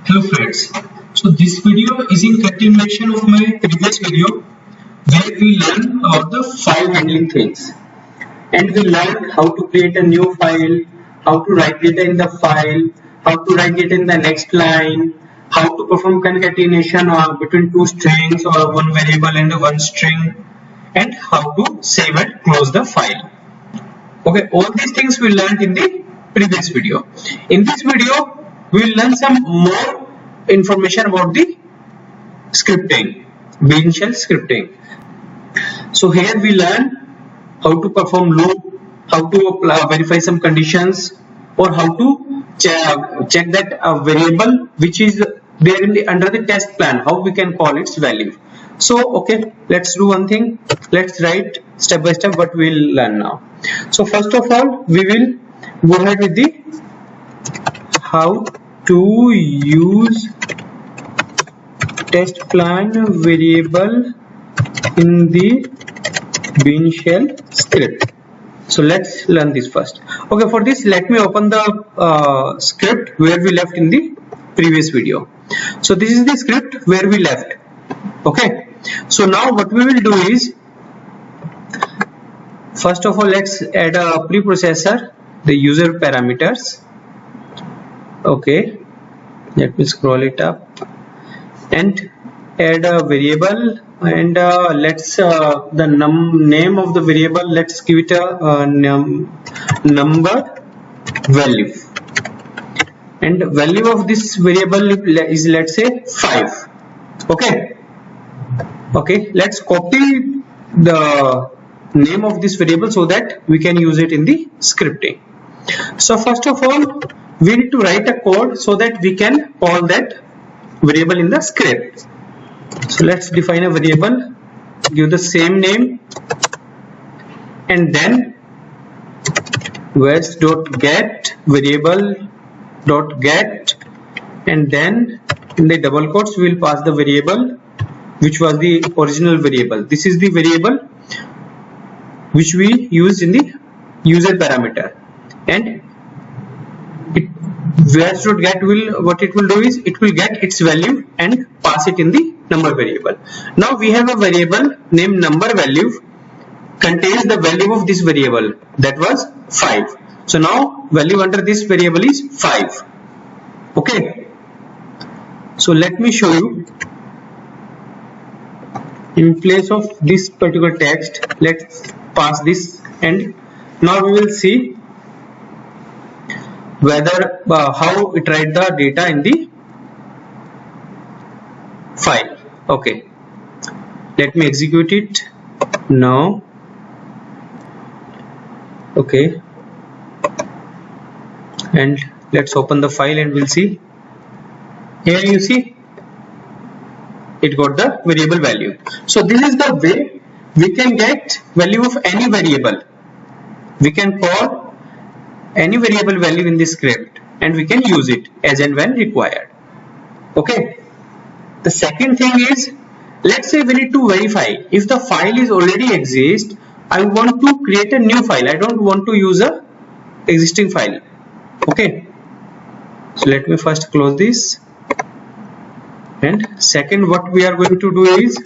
Hello friends, so this video is in continuation of my previous video where we learn about the file handling things, and we learned how to create a new file, how to write data in the file, how to write data in the next line, how to perform concatenation between two strings or one variable and one string, and how to save and close the file. Okay, all these things we learned in the previous video. In this video we will learn some more information about the scripting, Bean shell scripting. So here we learn how to perform loop, how to verify some conditions, or how to check that a variable which is there in the under the test plan, how we can call its value. So okay, let's do one thing. Let's write step by step what we will learn now. So first of all, we will go ahead with the how to use test plan variable in the Bean shell script. So let's learn this first. Okay, for this let me open the script where we left in the previous video. So this is the script where we left. Okay, so now what we will do is, first of all, let's add a preprocessor, the user parameters. Okay, let me scroll it up and add a variable, and let's the name of the variable, let's give it a number value, and value of this variable is, let's say, 5. Okay, let's copy the name of this variable so that we can use it in the scripting. So first of all, we need to write a code so that we can call that variable in the script. So let's define a variable, give the same name, and then was.get variable.get, and then in the double quotes we will pass the variable which was the original variable. This is the variable which we use in the user parameter, and was.get will, what it will do is, it will get its value and pass it in the number variable. Now we have a variable named number value, contains the value of this variable, that was 5. So now value under this variable is 5. Okay, so let me show you. In place of this particular text, let's pass this, and now we will see whether how it write the data in the file. Okay, let me execute it now. Okay, and let's open the file and we'll see. Here you see it got the variable value. So this is the way we can get value of any variable. We can call any variable value in the script and we can use it as and when required. Okay, the second thing is, let's say we need to verify if the file is already exist. I want to create a new file, I don't want to use a existing file. Okay, so let me first close this, and second what we are going to do is,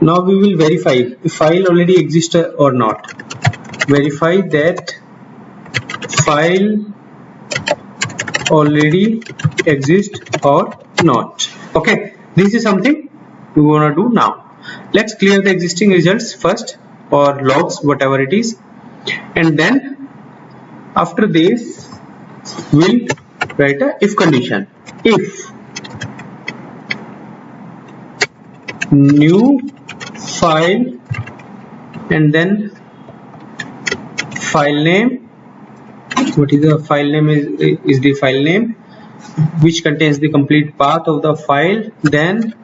now we will verify if file already exists or not. Verify that file already exists or not. Okay, this is something we want to do now. Let's clear the existing results first, or logs, whatever it is, and then after this we'll write a if condition. If new file, and then file name, what is the file name, is the file name which contains the complete path of the file, then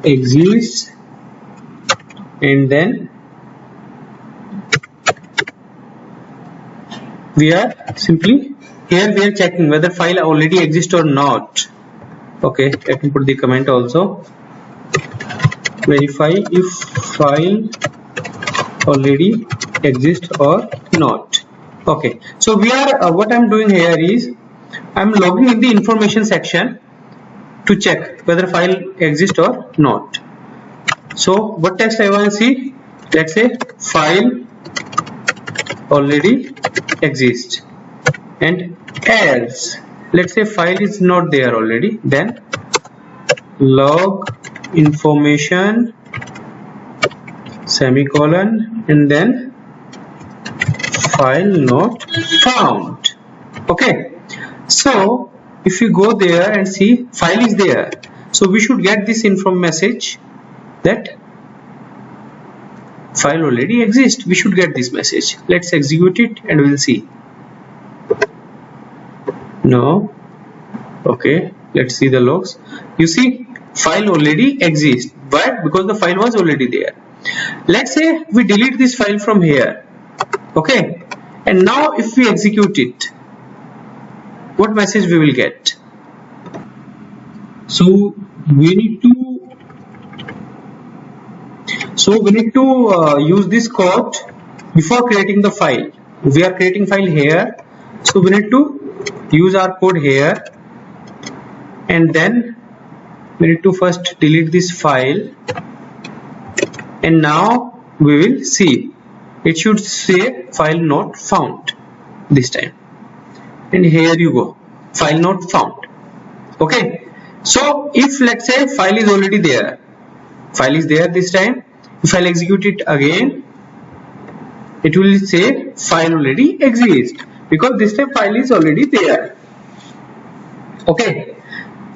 exists, and then we are simply, here we are checking whether file already exists or not. Okay, let me put the comment also. Verify if file already exists or not. Okay, so we are what I'm doing here is I'm logging in the information section to check whether file exists or not. So what text I want to see? Let's say file already exists, and else let's say file is not there already, then log information semicolon and then file not found. Okay, so if you go there and see file is there, so we should get this inform message that file already exists. We should get this message. Let's execute it and we'll see. No. Okay, let's see the logs. You see file already exists, but because the file was already there. Let's say we delete this file from here. Okay, and now if we execute it, what message we will get? So we need to use this code before creating the file. We are creating file here, so we need to use our code here, and then we need to first delete this file, and now we will see it should say file not found this time, and here you go, file not found. Okay, so if let's say file is already there, file is there this time, if I'll execute it again, it will say file already exists, because this time file is already there. Okay,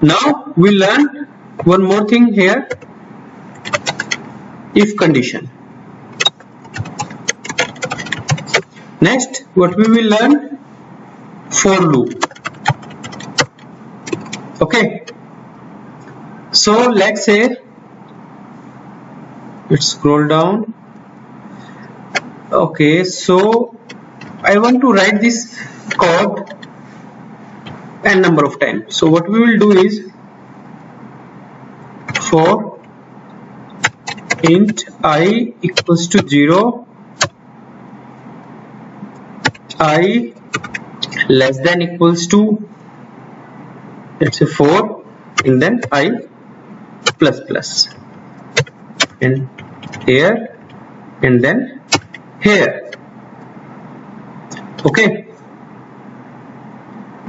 now we learn one more thing here, if condition. Next, what we will learn? For loop. Okay, so let's say, let's scroll down. Okay, so I want to write this code n number of times. So what we will do is, for int I equals to 0, I less than equals to, let's say 4, and then I plus plus, and here and then here. Okay,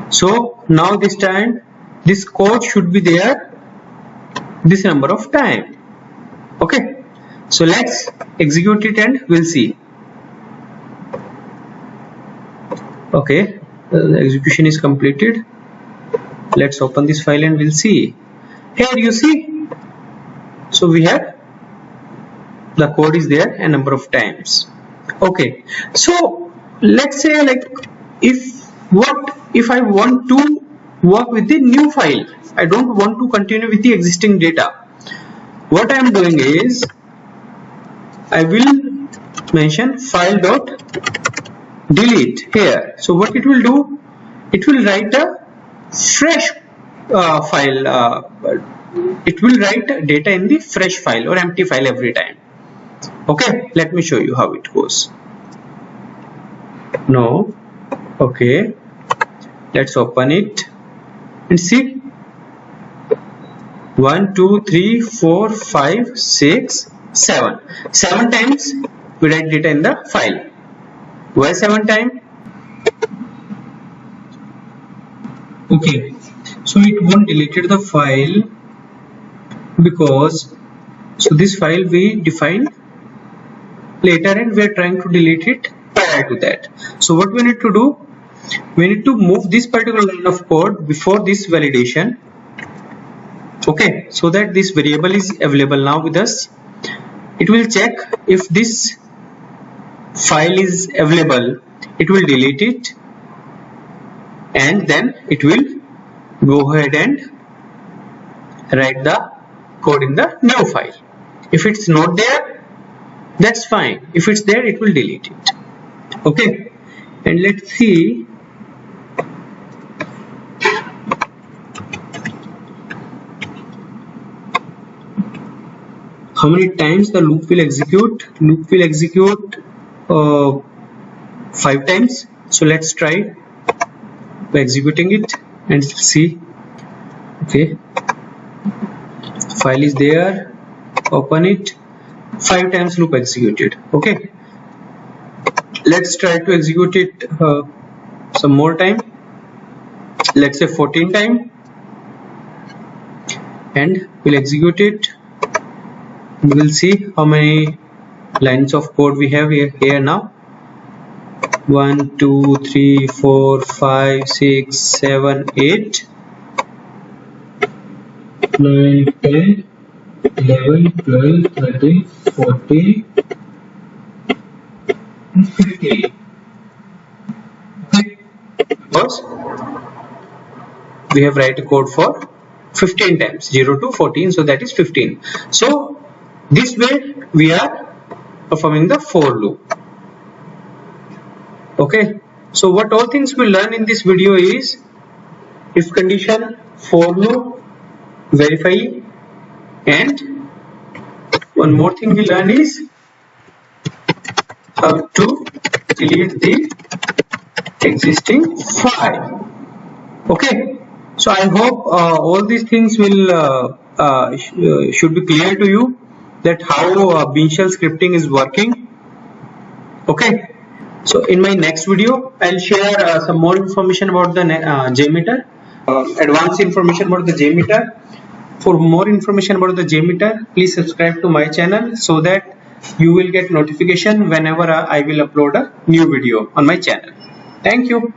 so now this time this code should be there this number of time. Okay, so let's execute it and we'll see. Okay, the execution is completed. Let's open this file and we'll see. Here you see, so we have the code is there a number of times. Okay, so let's say, like, if I want to work with the new file, I don't want to continue with the existing data. What I am doing is, I will mention file dot delete here. So what it will do, it will write a fresh file. It will write data in the fresh file or empty file every time. Okay, let me show you how it goes. No. Okay, let's open it and see. 1 2 3 4 5 6 7 times we write data in the file. Why 7 times? Okay, so it won't delete the file because, so this file we defined later and we are trying to delete it prior to that. So what we need to do, we need to move this particular line of code before this validation. Okay, so that this variable is available now with us. It will check if this file is available, it will delete it, and then it will go ahead and write the code in the new file. If it's not there, that's fine. If it's there, it will delete it. Okay, and let's see. How many times the loop will execute? Loop will execute 5 times. So let's try by executing it and see. Okay, file is there, open it, 5 times loop executed. Okay, let's try to execute it some more time, let's say 14 times, and we'll execute it. We will see how many lines of code we have here now. 1 2 3 4 5 6 7 8 9 10 11 12 13 14 and 15. Okay, because we have write a code for 15 times, 0 to 14, so that is 15. So this way we are performing the for loop. Okay, so what all things we learn in this video is if condition, for loop, verify, and one more thing we learn is how to delete the existing file. Okay, so I hope all these things will should be clear to you, that how Bean Shell scripting is working. Okay, so in my next video I'll share some more information about the JMeter, advanced information about the JMeter. For more information about the JMeter, please subscribe to my channel so that you will get notification whenever I will upload a new video on my channel. Thank you.